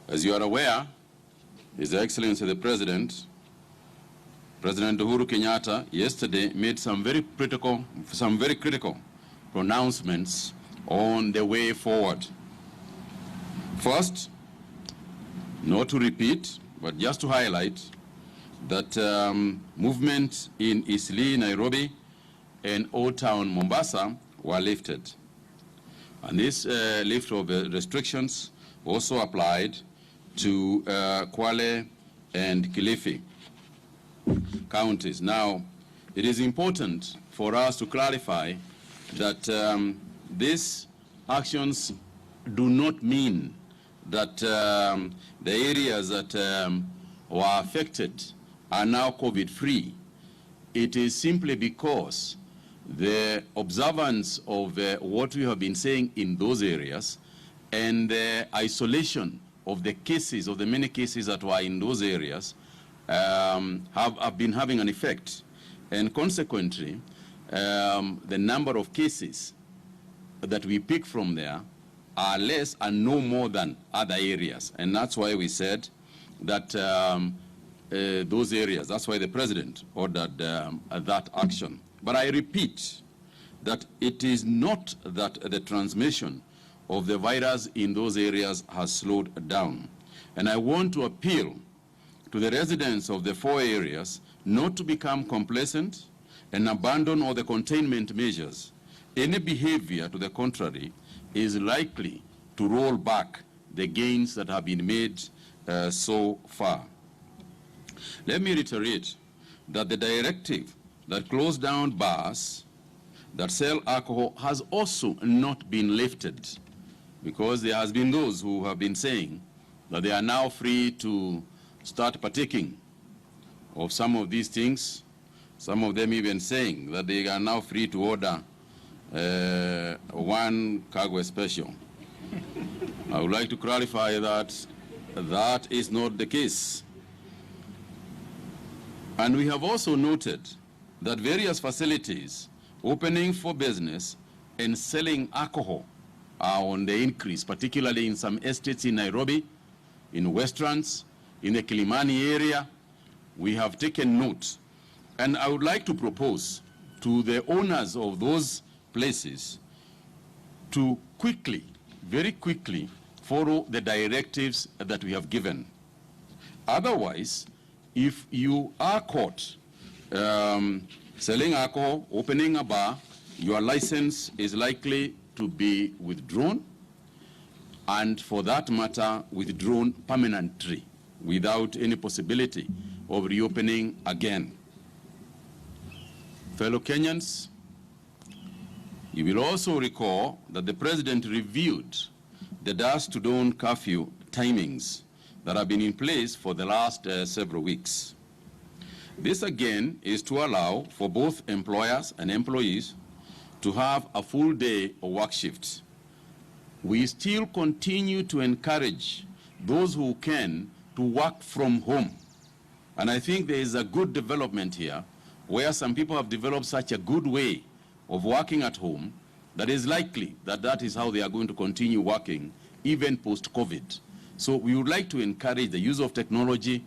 As you are aware, His Excellency the President, President Uhuru Kenyatta, yesterday made some very critical pronouncements on the way forward. First, not to repeat, but just to highlight that movement in Eastleigh, Nairobi, and Old Town, Mombasa, were lifted. And this lift of restrictions also applied to Kwale and Kilifi counties. Now, it is important for us to clarify that these actions do not mean that the areas that were affected are now COVID-free. It is simply because the observance of what we have been saying in those areas and the isolation of the cases, of the many cases that were in those areas, have been having an effect. And consequently, the number of cases that we pick from there are less and no more than other areas. And that's why we said that those areas, that's why the President ordered that action. But I repeat that it is not that the transmission of the virus in those areas has slowed down. And I want to appeal to the residents of the 4 areas not to become complacent and abandon all the containment measures. Any behavior to the contrary is likely to roll back the gains that have been made so far. Let me reiterate that the directive that closed down bars that sell alcohol has also not been lifted, because there has been those who have been saying that they are now free to start partaking of some of these things, some of them even saying that they are now free to order one Kagwe special. I would like to clarify that that is not the case. And we have also noted that various facilities opening for business and selling alcohol are on the increase, particularly in some estates in Nairobi, in Westlands, in the Kilimani area. We have taken note. And I would like to propose to the owners of those places to quickly, very quickly, follow the directives that we have given. Otherwise, if you are caught selling alcohol, opening a bar, your license is likely to be withdrawn, and for that matter, withdrawn permanently without any possibility of reopening again. Fellow Kenyans, you will also recall that the President reviewed the dusk to dawn curfew timings that have been in place for the last several weeks. This again is to allow for both employers and employees to have a full day of work shifts. We still continue to encourage those who can to work from home. And I think there is a good development here where some people have developed such a good way of working at home that is likely that that is how they are going to continue working even post-COVID. So we would like to encourage the use of technology.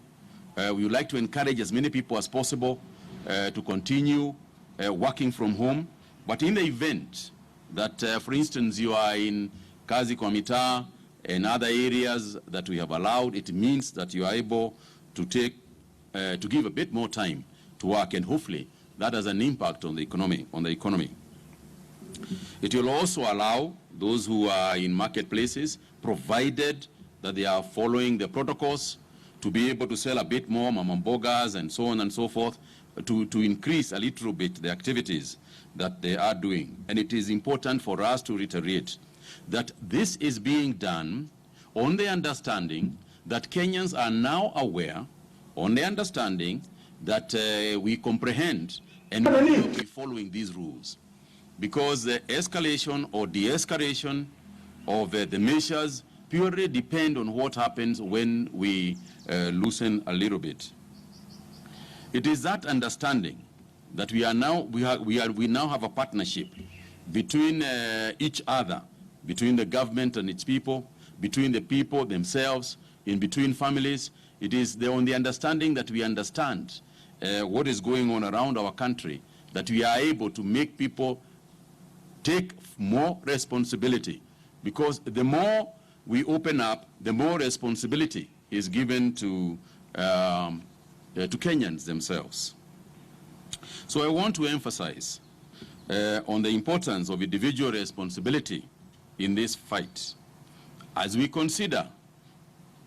We would like to encourage as many people as possible to continue working from home. But in the event that, for instance, you are in Kazi kwa Mitaa and other areas that we have allowed, it means that you are able to give a bit more time to work, and hopefully that has an impact on the economy. It will also allow those who are in marketplaces, provided that they are following the protocols, to be able to sell a bit more mamambogas and so on and so forth, to increase a little bit the activities that they are doing. And it is important for us to reiterate that this is being done on the understanding that Kenyans are now aware, on the understanding that we comprehend and we will be following these rules. Because the escalation or de-escalation of the measures purely depend on what happens when we loosen a little bit. It is that understanding that we now have a partnership between each other, between the government and its people, between the people themselves, in between families. It is on the understanding that we understand what is going on around our country, that we are able to make people take more responsibility. Because the more we open up, the more responsibility is given to Kenyans themselves. So I want to emphasize on the importance of individual responsibility in this fight. As we consider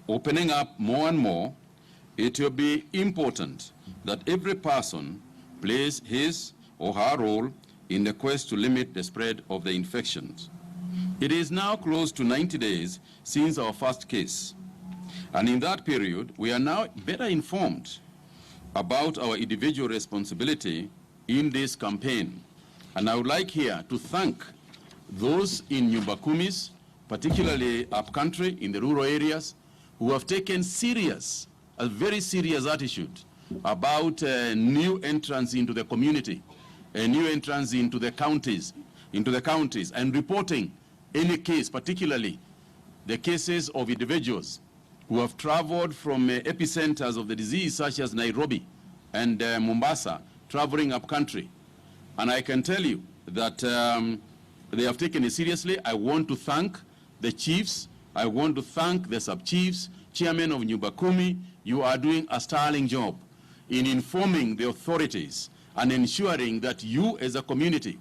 opening up more and more, it will be important that every person plays his or her role in the quest to limit the spread of the infections. It is now close to 90 days since our first case, and in that period, we are now better informed about our individual responsibility in this campaign. And I would like here to thank those in Nyumba Kumis, particularly upcountry in the rural areas, who have taken a very serious attitude about new entrance into the community, a new entrance into the counties, and reporting any case, particularly the cases of individuals who have traveled from epicenters of the disease, such as Nairobi and Mombasa, traveling up country. And I can tell you that they have taken it seriously. I want to thank the chiefs. I want to thank the sub-chiefs, chairman of Nyumba Kumi. You are doing a sterling job in informing the authorities and ensuring that you as a community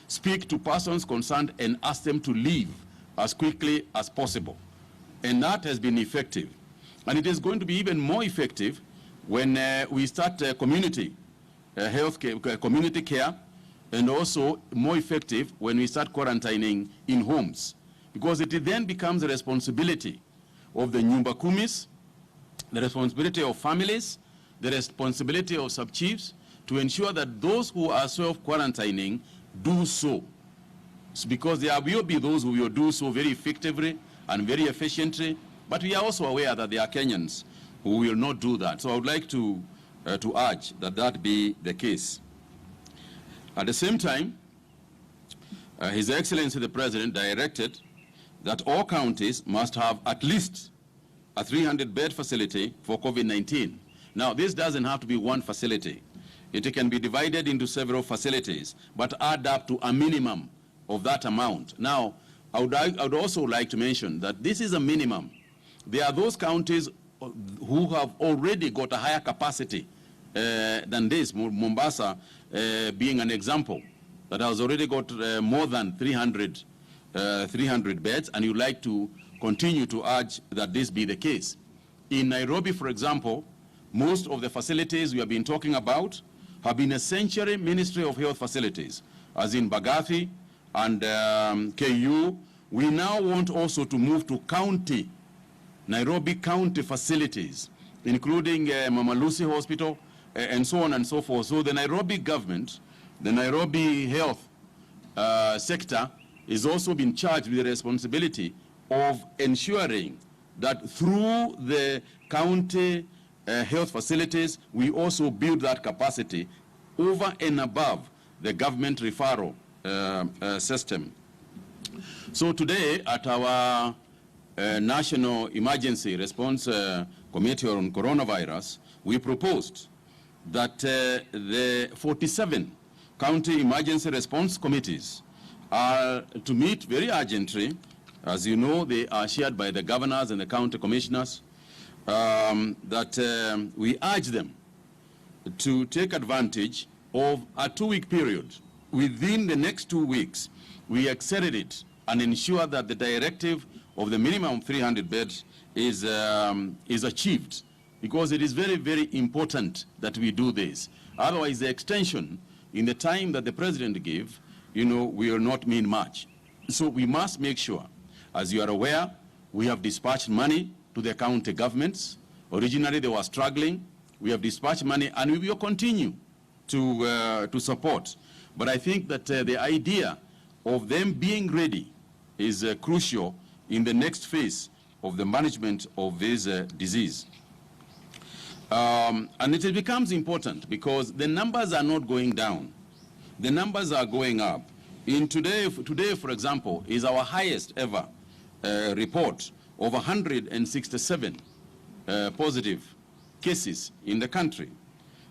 speak to persons concerned and ask them to leave as quickly as possible. And that has been effective. And it is going to be even more effective when we start community health care, community care, and also more effective when we start quarantining in homes. Because it then becomes the responsibility of the Nyumba Kumis, the responsibility of families, the responsibility of sub-chiefs to ensure that those who are self-quarantining do so. It's because there will be those who will do so very effectively and very efficiently, but we are also aware that there are Kenyans who will not do that. So I would like to urge that that be the case. At the same time, His Excellency the President directed that all counties must have at least a 300-bed facility for COVID-19. Now, this doesn't have to be one facility. It can be divided into several facilities, but add up to a minimum of that amount. Now, I would also like to mention that this is a minimum. There are those counties who have already got a higher capacity than this, Mombasa being an example, that has already got more than 300 beds, and you'd like to continue to urge that this be the case. In Nairobi, for example, most of the facilities we have been talking about have been essentially Ministry of Health facilities, as in Bagathi and KU. We now want also to move to county, Nairobi county facilities, including Mama Lucy Hospital, and so on and so forth. So the Nairobi government, the Nairobi health sector is also been charged with the responsibility of ensuring that through the county health facilities, we also build that capacity over and above the government referral system. So today at our National Emergency Response Committee on Coronavirus, we proposed that the 47 county emergency response committees are to meet very urgently. As you know, they are shared by the governors and the county commissioners, that we urge them to take advantage of a 2-week period. Within the next 2 weeks, we accelerate and ensure that the directive of the minimum 300 beds is achieved, because it is very, very important that we do this. Otherwise, the extension in the time that the president gave, will not mean much. So we must make sure, as you are aware, we have dispatched money to the county governments. Originally, they were struggling. We have dispatched money, and we will continue to support. But I think that the idea of them being ready is crucial in the next phase of the management of this disease. And it becomes important because the numbers are not going down. The numbers are going up. Today, for example, is our highest ever report of 167 positive cases in the country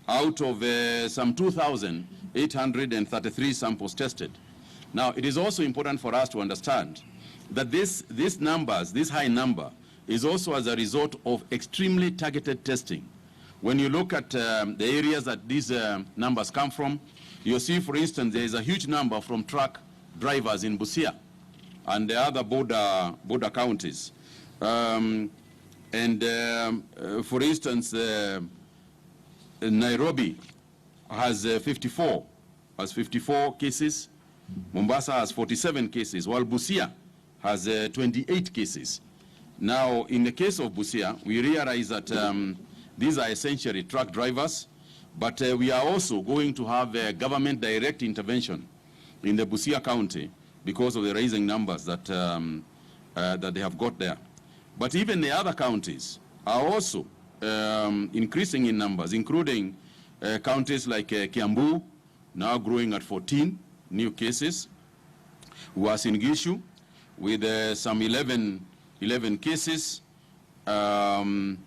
out of some 2,833 samples tested. Now, it is also important for us to understand that this high number, is also as a result of extremely targeted testing. When you look at the areas that these numbers come from, you'll see, for instance, there is a huge number from truck drivers in Busia and the other border counties. For instance, Nairobi has 54 cases. Mombasa has 47 cases, while Busia has 28 cases. Now, in the case of Busia, we realize that these are essentially truck drivers, but we are also going to have government direct intervention in the Busia County because of the rising numbers that, that they have got there. But even the other counties are also increasing in numbers, including counties like Kiambu, now growing at 14 new cases, Uasin Gishu with some 11 cases. And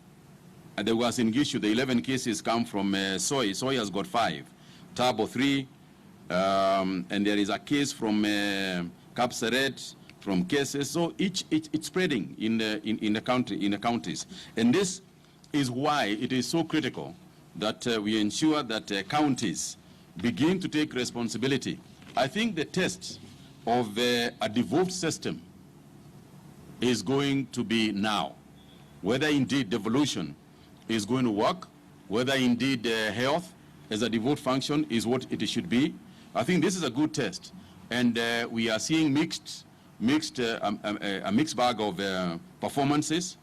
there was in Gishu, the 11 cases come from Soy. Soy has got 5, Tabo 3, and there is a case from Kapsaret, from cases. So it's spreading in the counties, and this is why it is so critical that we ensure that counties begin to take responsibility. I think the test of a devolved system is going to be now, whether indeed devolution is going to work, whether indeed health as a devolved function is what it should be. I think this is a good test, and we are seeing a mixed bag of performances,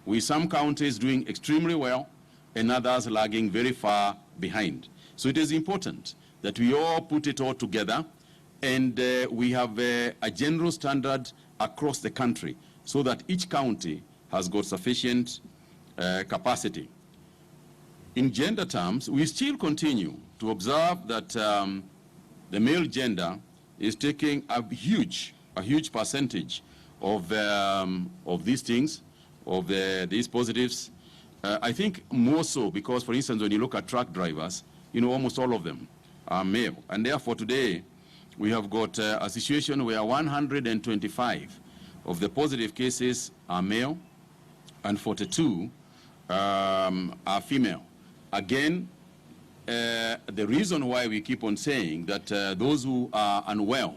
with some counties doing extremely well and others lagging very far behind. So it is important that we all put it all together, and we have a general standard across the country, so that each county has got sufficient capacity. In gender terms, we still continue to observe that the male gender is taking a huge percentage of these things, of these positives. I think more so because, for instance, when you look at truck drivers, you know, almost all of them are male. And therefore today, we have got a situation where 125 of the positive cases are male and 42 are female. Again, the reason why we keep on saying that those who are unwell,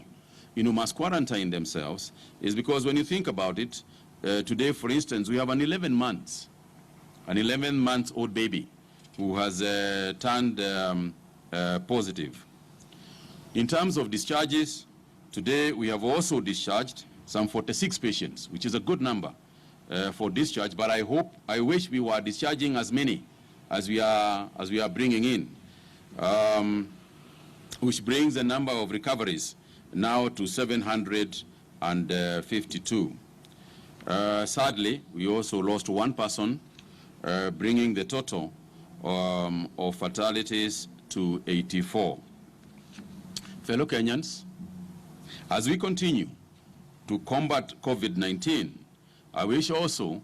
you know, must quarantine themselves is because when you think about it, today, for instance, we have an 11-month-old baby who has turned positive. In terms of discharges, today we have also discharged some 46 patients, which is a good number for discharge, but I wish we were discharging as many as we are bringing in, which brings the number of recoveries now to 752. Sadly, we also lost one person, bringing the total of fatalities to 84. Fellow Kenyans, as we continue to combat COVID-19, I wish also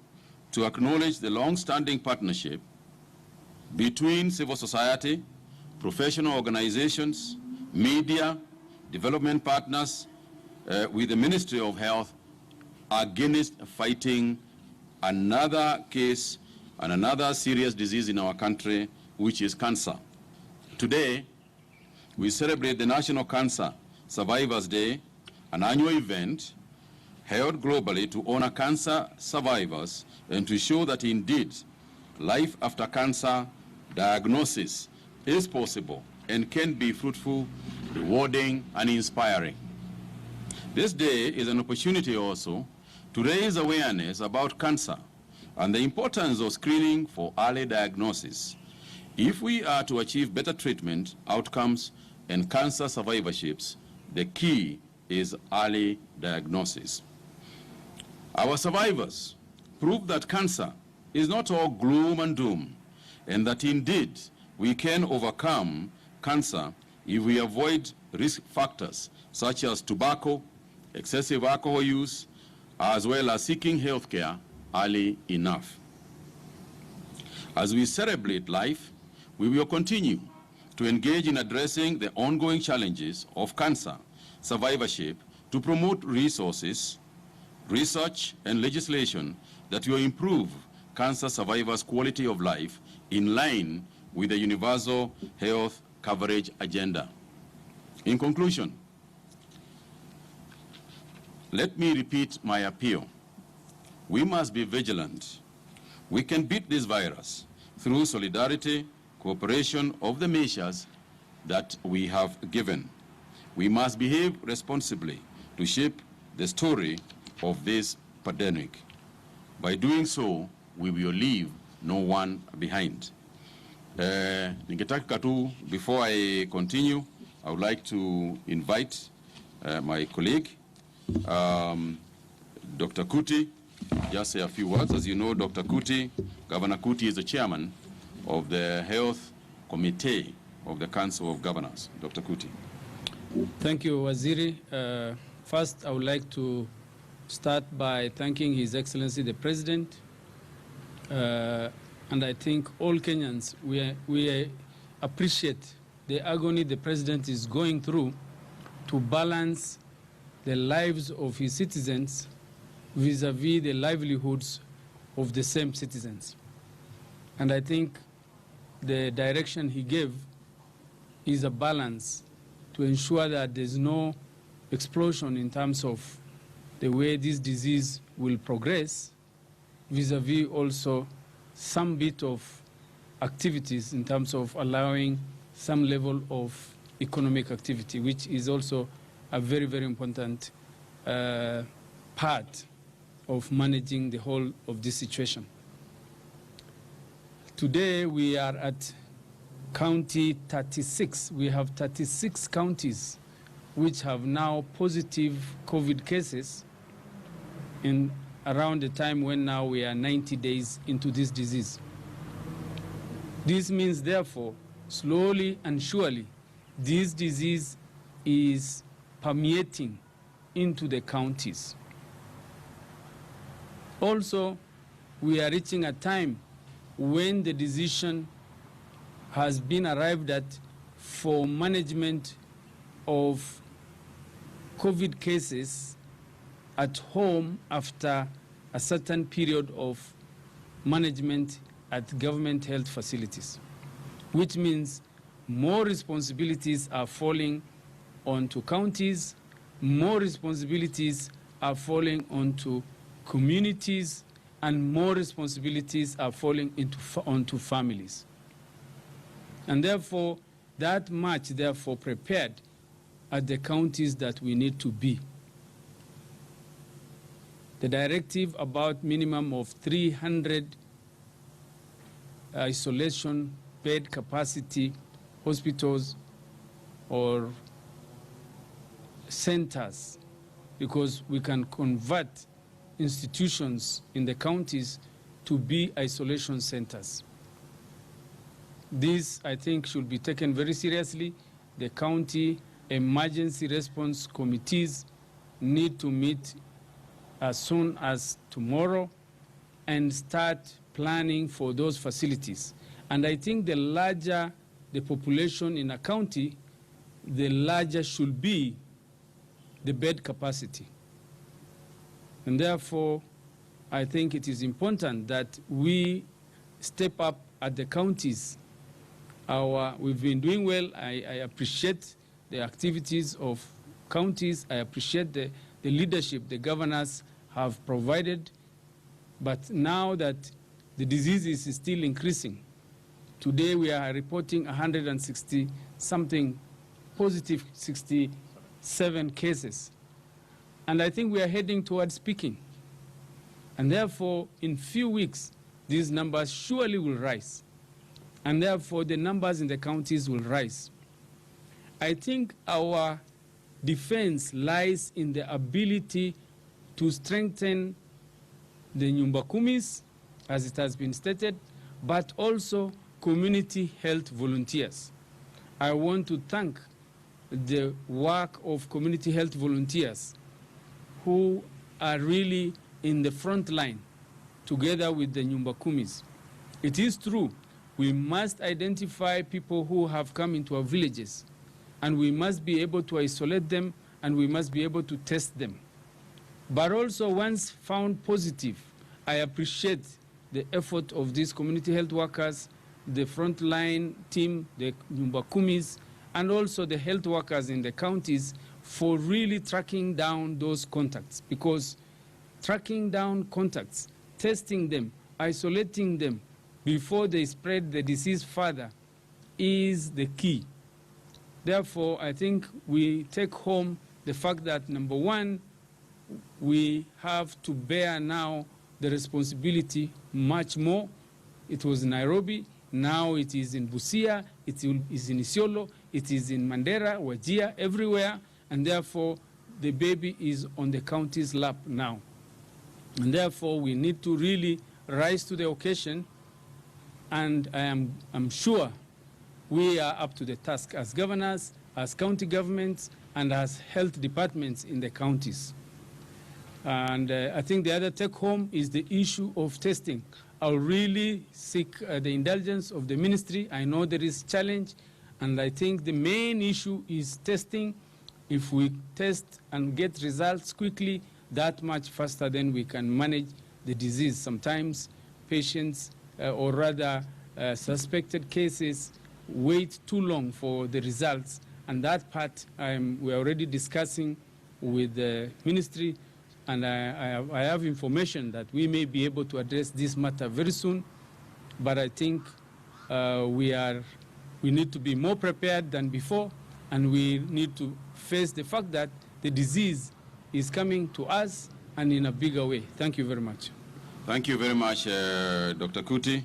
to acknowledge the long-standing partnership between civil society, professional organizations, media, development partners, with the Ministry of Health against fighting another case and another serious disease in our country, which is cancer. Today, we celebrate the National Cancer Survivors Day, an annual event held globally to honor cancer survivors and to show that indeed life after cancer diagnosis is possible and can be fruitful, rewarding, and inspiring. This day is an opportunity also to raise awareness about cancer and the importance of screening for early diagnosis. If we are to achieve better treatment, outcomes, and cancer survivorships, the key is early diagnosis. Our survivors prove that cancer is not all gloom and doom, and that indeed we can overcome cancer if we avoid risk factors such as tobacco, excessive alcohol use, as well as seeking health care early enough. As we celebrate life, we will continue to engage in addressing the ongoing challenges of cancer survivorship to promote resources, research, and legislation that will improve cancer survivors' quality of life in line with the universal health coverage agenda. In conclusion, let me repeat my appeal. We must be vigilant. We can beat this virus through solidarity, cooperation of the measures that we have given. We must behave responsibly to shape the story of this pandemic. By doing so, we will leave no one behind. Ningetaka tu, before I continue, I would like to invite my colleague, Dr. Kuti, just say a few words. As you know, Dr. Kuti, Governor Kuti is the chairman of the Health Committee of the Council of Governors. Dr. Kuti. Thank you, Waziri. First, I would like to start by thanking His Excellency the President. And I think all Kenyans, we appreciate the agony the President is going through to balance the lives of his citizens vis-a-vis the livelihoods of the same citizens. And I think the direction he gave is a balance to ensure that there's no explosion in terms of the way this disease will progress, vis-a-vis also some bit of activities in terms of allowing some level of economic activity, which is also a very, very important part of managing the whole of this situation. Today we are at county 36. We have 36 counties which have now positive COVID cases in around the time when now we are 90 days into this disease. This means, therefore, slowly and surely, this disease is permeating into the counties. Also, we are reaching a time when the decision has been arrived at for management of COVID cases at home after a certain period of management at government health facilities, which means more responsibilities are falling onto counties, more responsibilities are falling onto communities, and more responsibilities are falling onto families. And therefore, that much, therefore, prepared at the counties that we need to be. The directive about minimum of 300 isolation bed capacity hospitals or centers, because we can convert institutions in the counties to be isolation centers. This, I think, should be taken very seriously. The county emergency response committees need to meet as soon as tomorrow and start planning for those facilities. And I think the larger the population in a county, the larger should be the bed capacity. And therefore, I think it is important that we step up at the counties. We've been doing well. I appreciate the activities of counties. I appreciate the leadership the governors have provided. But now that the disease is still increasing, today we are reporting 160-something positive 67 cases. And I think we are heading towards peaking. And therefore, in few weeks, these numbers surely will rise. And therefore, the numbers in the counties will rise. I think our defense lies in the ability to strengthen the Nyumba Kumis, as it has been stated, but also community health volunteers. I want to thank the work of community health volunteers who are really in the front line together with the Nyumba Kumis. It is true, we must identify people who have come into our villages, and we must be able to isolate them, and we must be able to test them. But also, once found positive, I appreciate the effort of these community health workers, the frontline team, the Nyumbakumis, and also the health workers in the counties for really tracking down those contacts, because tracking down contacts, testing them, isolating them before they spread the disease further is the key. Therefore, I think we take home the fact that, number one, we have to bear now the responsibility much more. It was in Nairobi, now it is in Busia, it is in Isiolo, it is in Mandera, Wajir, everywhere, and therefore the baby is on the county's lap now. And therefore we need to really rise to the occasion, and I'm sure we are up to the task as governors, as county governments, and as health departments in the counties. And I think the other take-home is the issue of testing. I'll really seek the indulgence of the ministry. I know there is challenge, and I think the main issue is testing. If we test and get results quickly, that much faster, then we can manage the disease. Sometimes patients, or rather suspected cases, wait too long for the results, and that part we're already discussing with the ministry, and I have information that we may be able to address this matter very soon. But I think we need to be more prepared than before, and we need to face the fact that the disease is coming to us and in a bigger way. Thank you very much. Thank you very much, Dr. Kuti.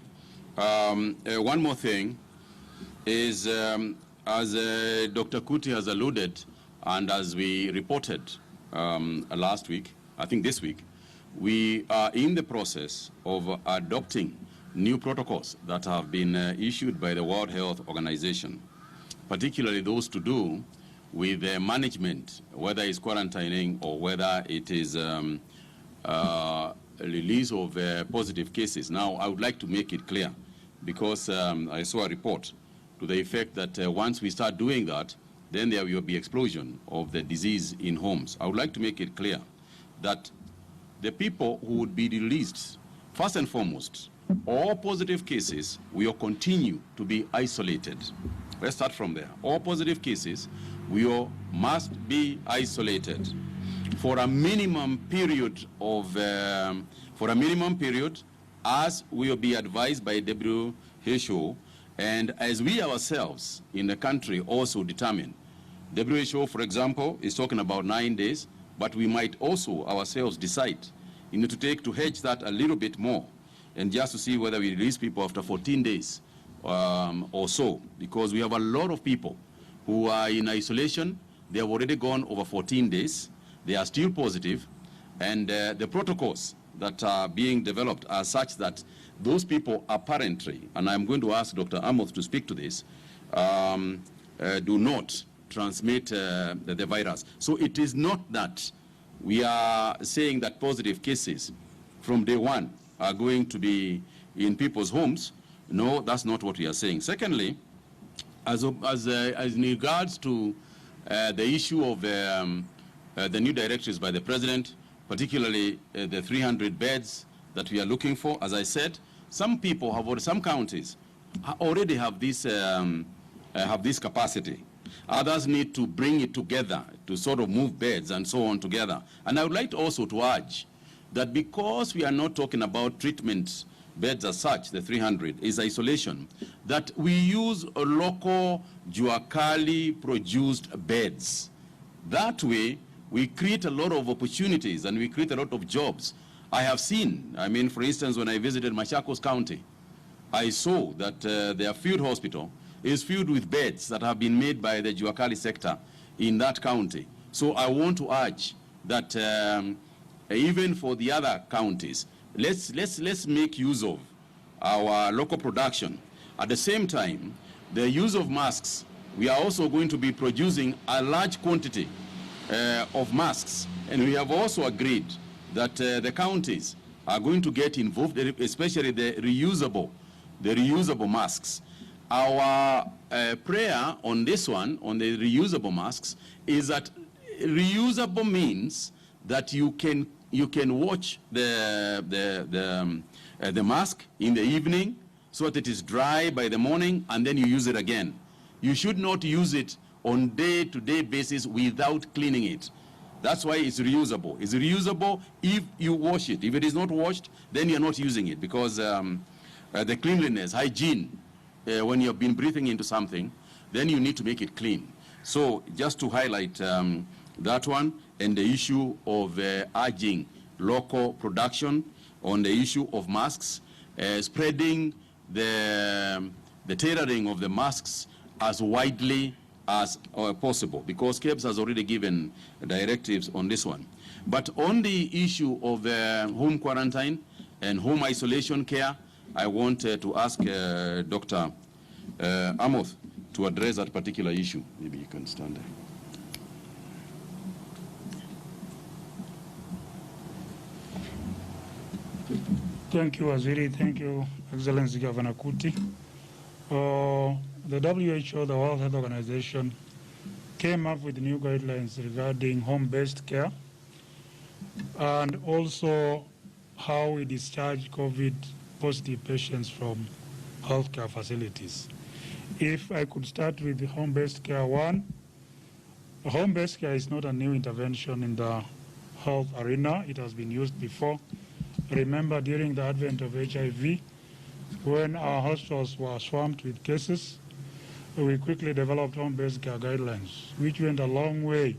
One more thing is, as Dr. Kuti has alluded, and as we reported last week, I think this week, we are in the process of adopting new protocols that have been issued by the World Health Organization, particularly those to do with management, whether it's quarantining or whether it is release of positive cases. Now, I would like to make it clear, because I saw a report to the effect that once we start doing that, then there will be explosion of the disease in homes. I would like to make it clear that the people who would be released, first and foremost, all positive cases will continue to be isolated. Let's start from there. All positive cases must be isolated for a minimum period of, as will be advised by WHO, and as we ourselves in the country also determine. WHO, for example, is talking about 9 days, but we might also ourselves decide to hedge that a little bit more, and just to see whether we release people after 14 days or so, because we have a lot of people who are in isolation. They have already gone over 14 days. They are still positive, and the protocols that are being developed are such that those people apparently, and I'm going to ask Dr. Amoth to speak to this, do not transmit the virus. So it is not that we are saying that positive cases from day one are going to be in people's homes. No, that's not what we are saying. Secondly, as in regards to the issue of the new directives by the president, particularly the 300 beds that we are looking for, as I said, some people have already, some counties already have this capacity. Others need to bring it together to sort of move beds and so on together. And I would like also to urge that because we are not talking about treatment beds as such, the 300 is isolation, that we use local Juakali produced beds. That way, we create a lot of opportunities and we create a lot of jobs. I have seen, I mean, for instance, when I visited Machakos County, I saw that their field hospital is filled with beds that have been made by the Juakali sector in that county. So I want to urge that even for the other counties, let's make use of our local production. At the same time, the use of masks, we are also going to be producing a large quantity of masks, and we have also agreed that the counties are going to get involved, especially the reusable the reusable masks. Our prayer on this one, on the reusable masks, is that reusable means that you can wash the mask in the evening so that it is dry by the morning, and then you use it again. You should not use it on day-to-day basis without cleaning it. That's why it's reusable. It's reusable if you wash it. If it is not washed, then you're not using it, because the cleanliness, hygiene, when you've been breathing into something, then you need to make it clean. So just to highlight that one, and the issue of urging local production on the issue of masks, spreading the tailoring of the masks as widely as possible, because KEBS has already given directives on this one. But on the issue of home quarantine and home isolation care, I want to ask Dr. Amoth to address that particular issue. Maybe you can stand there. Thank you, Waziri. Thank you, Excellency Governor Kuti. The WHO, the World Health Organization, came up with new guidelines regarding home-based care and also how we discharge COVID-positive patients from healthcare facilities. If I could start with the home-based care one, home-based care is not a new intervention in the health arena. It has been used before. Remember, during the advent of HIV, when our hospitals were swamped with cases, we quickly developed home-based care guidelines, which went a long way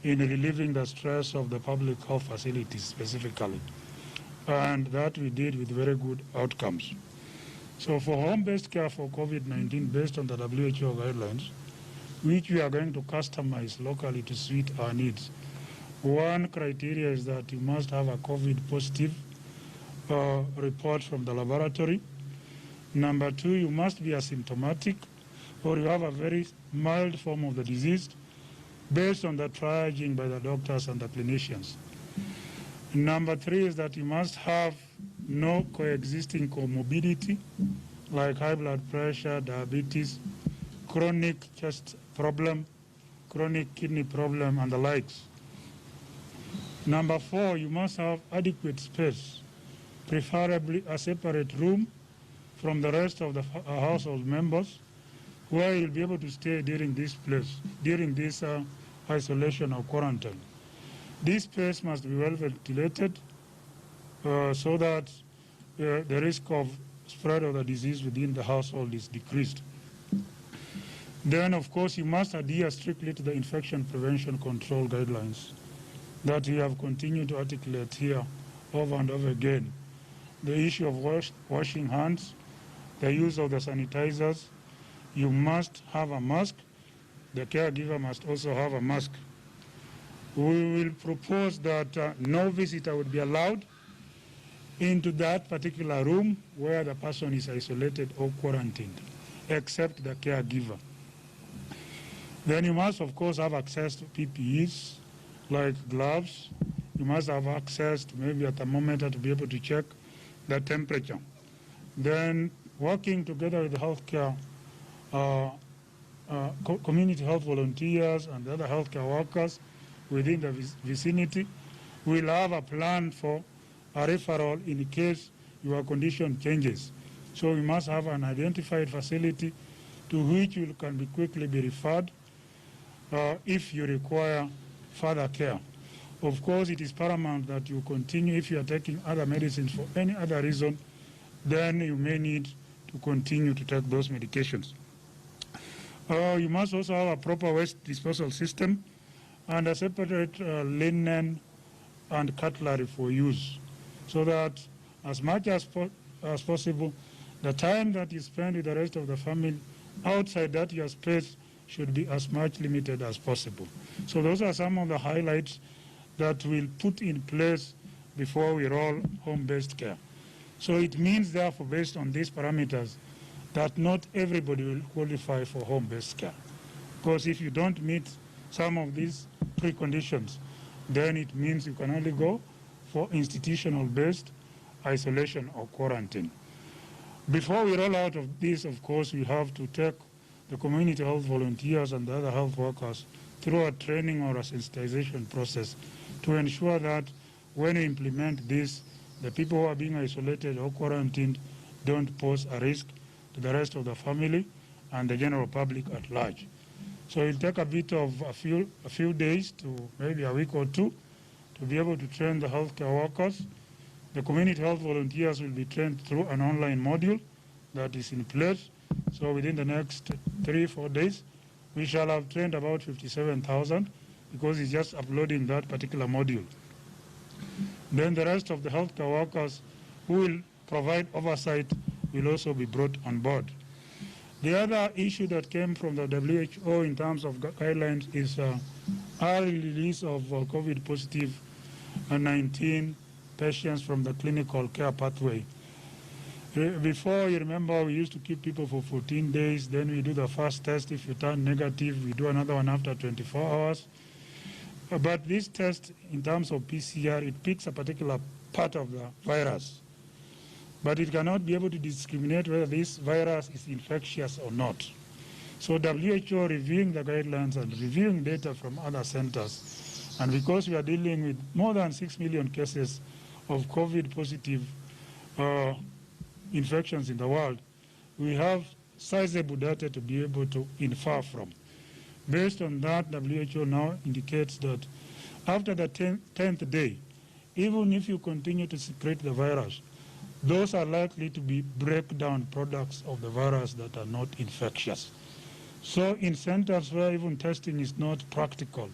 in relieving the stress of the public health facilities specifically. And that we did with very good outcomes. So for home-based care for COVID-19, based on the WHO guidelines, which we are going to customize locally to suit our needs, one criteria is that you must have a COVID-positive report from the laboratory. Number two, you must be asymptomatic, or you have a very mild form of the disease based on the triaging by the doctors and the clinicians. Number three is that you must have no coexisting comorbidity like high blood pressure, diabetes, chronic chest problem, chronic kidney problem, and the likes. Number four, you must have adequate space, preferably a separate room from the rest of the household members, where you'll be able to stay during this isolation or quarantine. This space must be well ventilated so that the risk of spread of the disease within the household is decreased. Then, of course, you must adhere strictly to the infection prevention control guidelines that we have continued to articulate here over and over again. The issue of washing hands, the use of the sanitizers. You must have a mask. The caregiver must also have a mask. We will propose that no visitor would be allowed into that particular room where the person is isolated or quarantined, except the caregiver. Then you must, of course, have access to PPEs, like gloves. You must have access to maybe a thermometer to be able to check the temperature. Then working together with the healthcare community health volunteers and other healthcare workers within the vicinity, we'll have a plan for a referral in case your condition changes. So we must have an identified facility to which you can quickly be referred if you require further care. Of course, it is paramount that you continue. If you are taking other medicines for any other reason, then you may need to continue to take those medications. You must also have a proper waste disposal system and a separate linen and cutlery for use, so that as much as possible, the time that you spend with the rest of the family outside that your space should be as much limited as possible. So those are some of the highlights that we'll put in place before we roll home-based care. So it means, therefore, based on these parameters, that not everybody will qualify for home-based care. Because if you don't meet some of these preconditions, then it means you can only go for institutional-based isolation or quarantine. Before we roll out of this, of course, we have to take the community health volunteers and the other health workers through a training or a sensitization process to ensure that when we implement this, the people who are being isolated or quarantined don't pose a risk to the rest of the family and the general public at large. So it'll take a bit of a few days to maybe a week or two to be able to train the healthcare workers. The community health volunteers will be trained through an online module that is in place. So within the next 3-4 days, we shall have trained about 57,000 because it's just uploading that particular module. Then the rest of the healthcare workers who will provide oversight will also be brought on board. The other issue that came from the WHO in terms of guidelines is early release of COVID positive 19 patients from the clinical care pathway. Before, you remember, we used to keep people for 14 days, then we do the first test. If you turn negative, we do another one after 24 hours. But this test, in terms of PCR, it picks a particular part of the virus. But it cannot be able to discriminate whether this virus is infectious or not. So WHO reviewing the guidelines and reviewing data from other centers, and because we are dealing with more than 6 million cases of COVID positive infections in the world, we have sizable data to be able to infer from. Based on that, WHO now indicates that after the 10th day, even if you continue to secrete the virus, those are likely to be breakdown products of the virus that are not infectious. So in centers where even testing is not practical,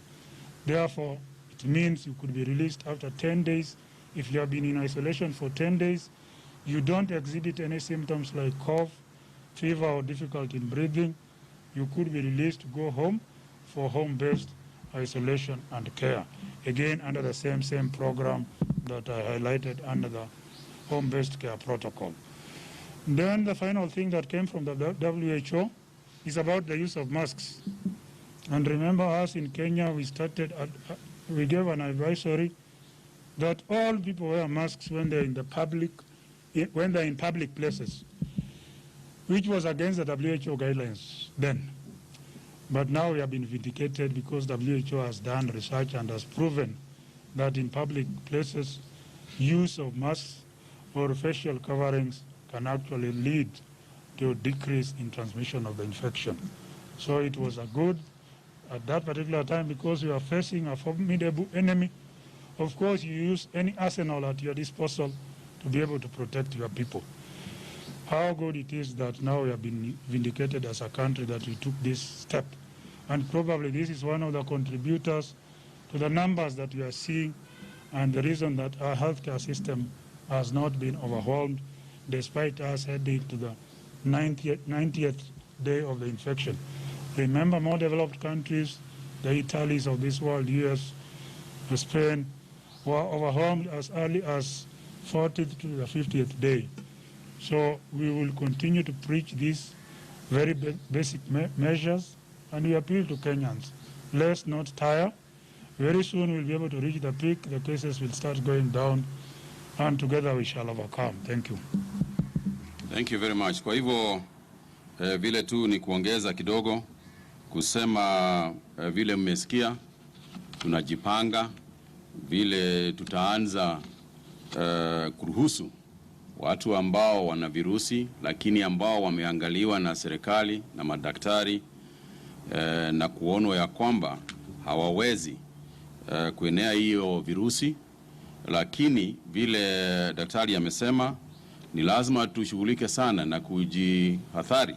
therefore it means you could be released after 10 days. If you have been in isolation for 10 days, you don't exhibit any symptoms like cough, fever, or difficulty in breathing, you could be released to go home for home-based isolation and care. Again, under the same program that I highlighted under the home-based care protocol. Then the final thing that came from the WHO is about the use of masks. And remember us in Kenya, we gave an advisory that all people wear masks when they're in public places, which was against the WHO guidelines then. But now we have been vindicated because WHO has done research and has proven that in public places, use of masks or facial coverings can actually lead to a decrease in transmission of the infection. So it was a good at that particular time because we are facing a formidable enemy. Of course, you use any arsenal at your disposal to be able to protect your people. How good it is that now we have been vindicated as a country that we took this step. And probably this is one of the contributors to the numbers that we are seeing and the reason that our healthcare system has not been overwhelmed despite us heading to the 90th day of the infection. Remember, more developed countries, the Italies of this world, US, Spain, were overwhelmed as early as 40th to the 50th day. So we will continue to preach these very basic measures, and we appeal to Kenyans. Let's not tire. Very soon we'll be able to reach the peak, the cases will start going down, and together we shall overcome. Thank you. Thank you very much. Kwa hivyo vile tu ni kuongeza kidogo kusema vile mmesikia tunajipanga vile tutaanza kuruhusu watu ambao wana virusi lakini ambao wameangaliwa na serikali na madaktari na kuonwa ya kwamba hawawezi kuenea hiyo virusi, lakini vile daktari amesema ni lazima tushughulike sana na kujihadhari.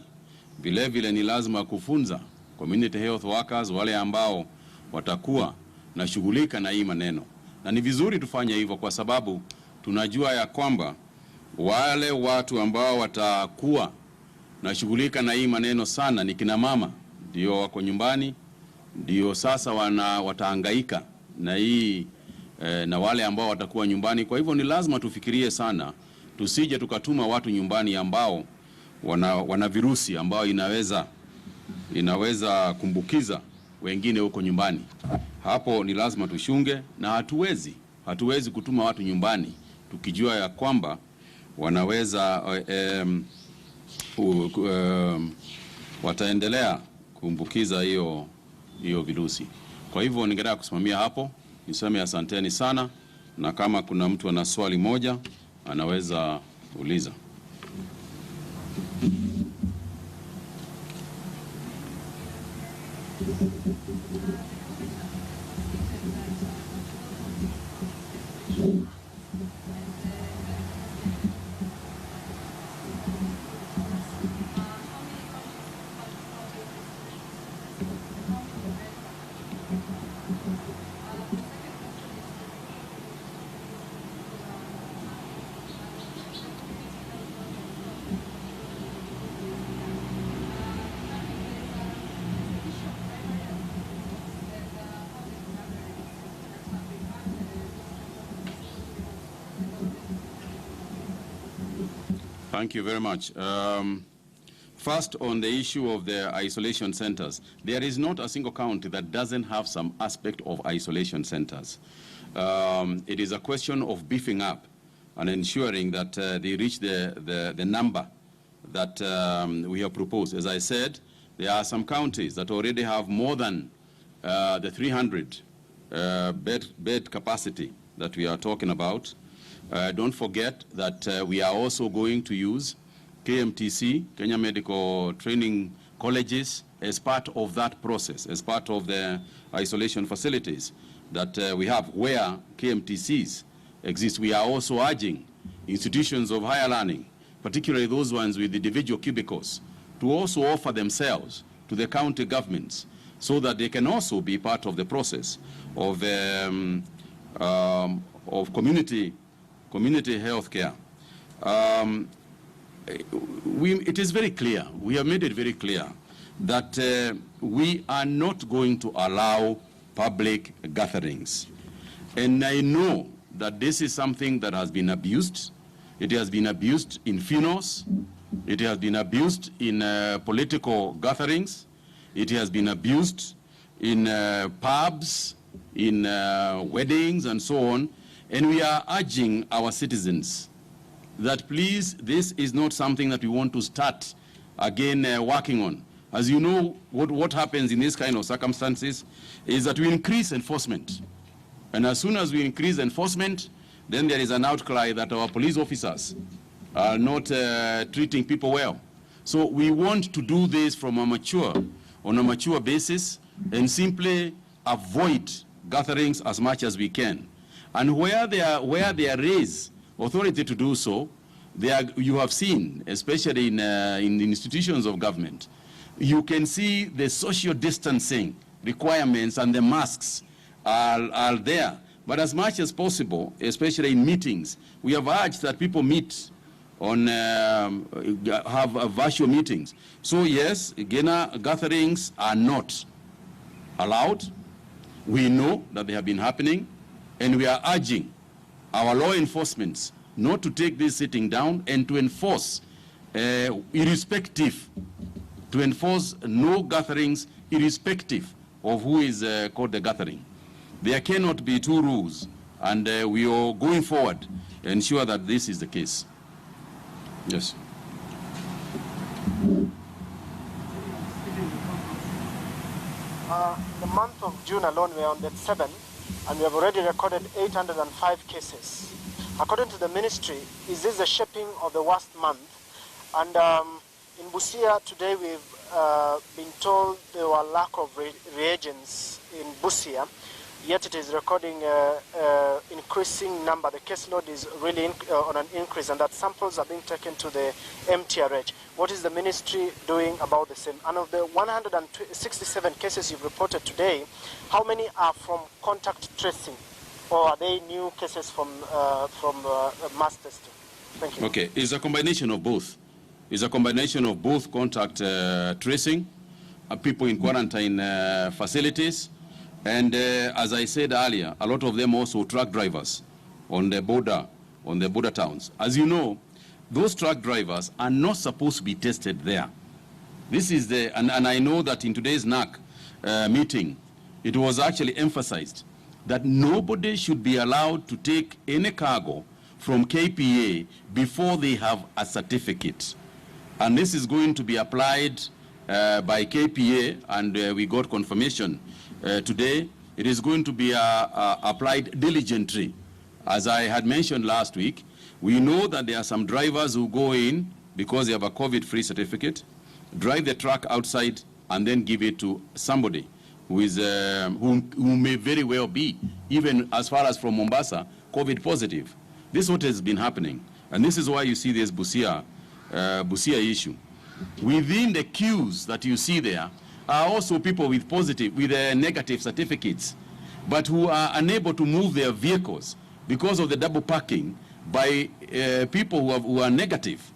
Vile vile ni lazima kufunza community health workers wale ambao watakuwa na shughulika na hii maneno. Na ni vizuri tufanye hivyo kwa sababu tunajua ya kwamba wale watu ambao watakuwa na shughulika na hii maneno sana ni kina mama, ndio wako nyumbani, ndio sasa watahangaika na hii na wale ambao watakuwa nyumbani. Kwa hivyo ni lazima tufikirie sana, tusije tukatuma watu nyumbani ambao wana virusi ambao inaweza kumbukiza wengine huko nyumbani. Hapo ni lazima tushunge, na hatuwezi kutuma watu nyumbani tukijua ya kwamba wanaweza wataendelea kuambukiza hiyo virusi. Kwa hivyo ningetaka kusimamia hapo, niseme asanteni sana, na kama kuna mtu ana swali moja anaweza uliza. Thank you very much. First, on the issue of the isolation centers, there is not a single county that doesn't have some aspect of isolation centers. It is a question of beefing up and ensuring that they reach the number that we have proposed. As I said, there are some counties that already have more than the 300 bed capacity that we are talking about. Don't forget that we are also going to use KMTC, Kenya Medical Training Colleges, as part of that process, as part of the isolation facilities that we have where KMTCs exist. We are also urging institutions of higher learning, particularly those ones with individual cubicles, to also offer themselves to the county governments so that they can also be part of the process of community health care. It is very clear, we have made it very clear that we are not going to allow public gatherings. And I know that this is something that has been abused. It has been abused in funerals. It has been abused in political gatherings. It has been abused in pubs, in weddings, and so on. And we are urging our citizens that please, this is not something that we want to start again working on. As you know, what happens in this kind of circumstances is that we increase enforcement. And as soon as we increase enforcement, then there is an outcry that our police officers are not treating people well. So we want to do this on a mature basis, and simply avoid gatherings as much as we can. And where there is authority to do so, you have seen, especially in the institutions of government, you can see the social distancing requirements and the masks are there. But as much as possible, especially in meetings, we have urged that people meet on, have virtual meetings. So yes, gatherings are not allowed. We know that they have been happening, and we are urging our law enforcement not to take this sitting down and to enforce, irrespective, to enforce no gatherings irrespective of who is called the gathering. There cannot be two rules, and we are going forward to ensure that this is the case. Yes. The month of June alone, we are on that 7, and we have already recorded 805 cases. According to the ministry, is this the shaping of the worst month? And in Busia today, we've been told there were lack of reagents in Busia, yet it is recording increasing number. The caseload is really on an increase, and that samples are being taken to the MTRH. What is the ministry doing about the same? And of the 167 cases you've reported today, how many are from contact tracing, or are they new cases from mass testing? Thank you. Okay, it's a combination of both. It's a combination of both contact tracing, people in quarantine facilities, and as I said earlier, a lot of them also truck drivers on the border towns. As you know, those truck drivers are not supposed to be tested there. This is and I know that in today's NAC meeting, it was actually emphasized that nobody should be allowed to take any cargo from KPA before they have a certificate. And this is going to be applied by KPA, and we got confirmation today. It is going to be applied diligently. As I had mentioned last week, we know that there are some drivers who go in because they have a COVID-free certificate, drive the truck outside, and then give it to somebody who is who may very well be, even as far as from Mombasa, COVID positive. This is what has been happening, and this is why you see this Busia issue. Within the queues that you see there are also people with negative certificates, but who are unable to move their vehicles because of the double parking by people who are negative,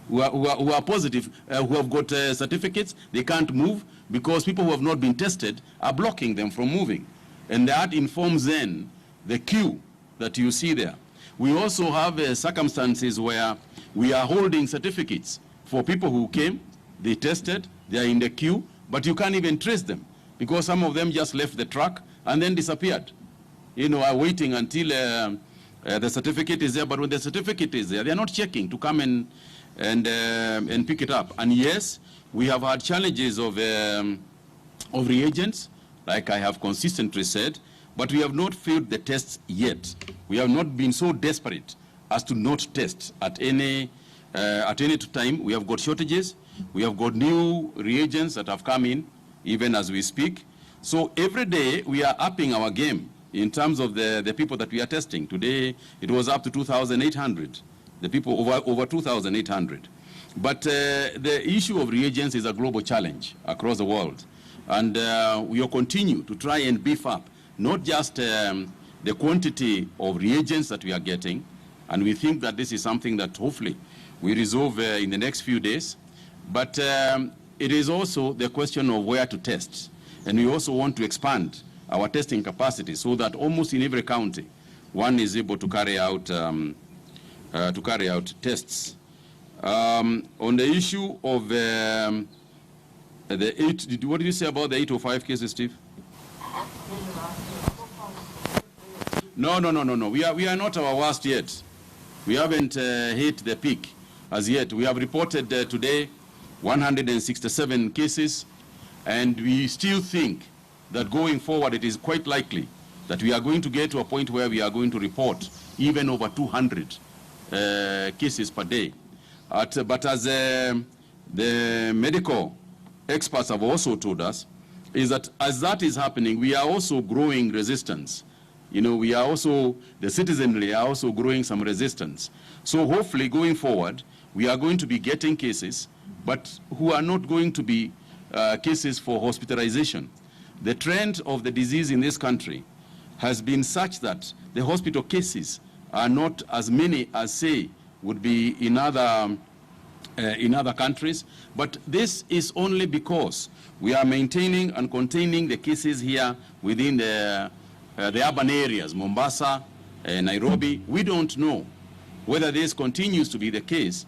who are positive, who have got certificates. They can't move because people who have not been tested are blocking them from moving. And that informs then the queue that you see there. We also have circumstances where we are holding certificates for people who came, they tested, they are in the queue, but you can't even trace them because some of them just left the truck and then disappeared. You know, are waiting until the certificate is there, but when the certificate is there, they are not checking to come and pick it up. And yes, we have had challenges of reagents, like I have consistently said, but we have not failed the tests yet. We have not been so desperate as to not test at any time. We have got shortages. We have got new reagents that have come in, even as we speak. So every day we are upping our game in terms of the people that we are testing. Today it was up to 2,800, the people over 2,800. But the issue of reagents is a global challenge across the world. And we will continue to try and beef up not just the quantity of reagents that we are getting, and we think that this is something that hopefully we resolve in the next few days, but it is also the question of where to test. And we also want to expand our testing capacity so that almost in every county, one is able to carry out tests. On the issue of the what did you say about the 805 cases, Steve? No. We are not our worst yet. We haven't hit the peak as yet. We have reported today 167 cases, and we still think that going forward it is quite likely that we are going to get to a point where we are going to report even over 200 cases per day. But as the medical experts have also told us, is that as that is happening, we are also growing resistance. You know, we are also, the citizenry are also growing some resistance. So hopefully going forward, we are going to be getting cases, but who are not going to be cases for hospitalization. The trend of the disease in this country has been such that the hospital cases are not as many as, say, would be in other countries. But this is only because we are maintaining and containing the cases here within the urban areas, Mombasa, Nairobi. We don't know whether this continues to be the case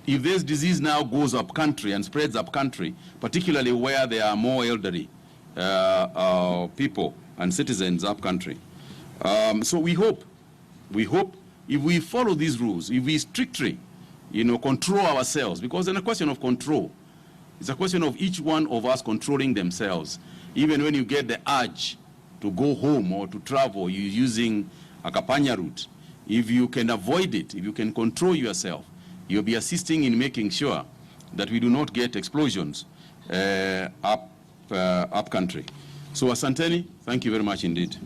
if this disease now goes up country and spreads up country, particularly where there are more elderly people and citizens up country. So we hope if we follow these rules, if we strictly, control ourselves, because it's a question of control. It's a question of each one of us controlling themselves. Even when you get the urge to go home or to travel, you're using a Kapanya route. If you can avoid it, if you can control yourself, you'll be assisting in making sure that we do not get explosions up country. So Asanteni, thank you very much indeed.